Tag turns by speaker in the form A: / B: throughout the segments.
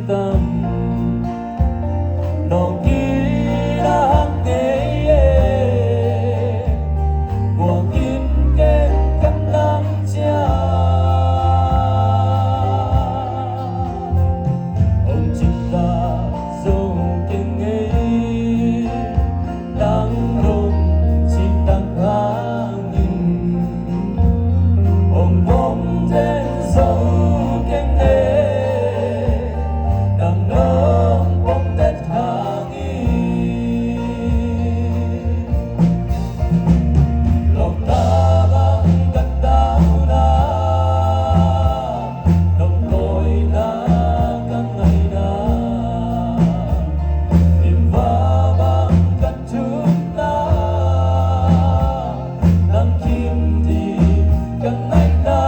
A: tâm nó kira nghe của kim kê cánh nắng cha ông chính ta dấu kinh ấy đang rung chỉ tăng hàng nghìn ông bóng trên dấu kinh ấy đang nâng bóng tết hàng nghìn lòng ta bằng cất đau na đồng lối na các ngày na niềm va bằng cất chúng ta đang kim thì các ngày na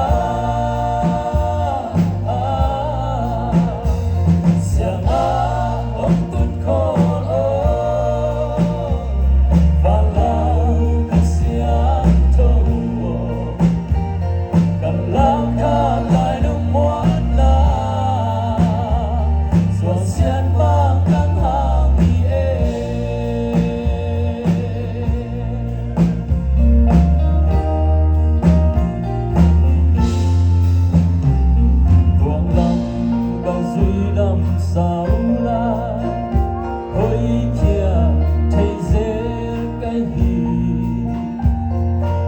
A: sao la hỡi chia thấy dễ cái gì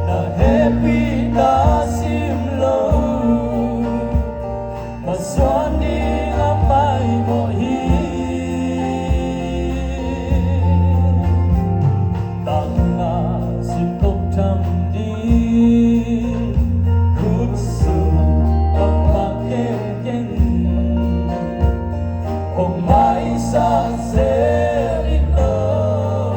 A: là happy đã sim lâu mà xóa đi ấm ai mọi tăng là sim tốt trăm đi khút sương bằng bạc em kén hôm mai xa sẽ ít lỡ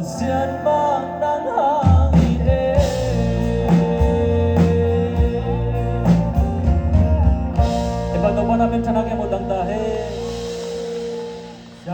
A: xiên ba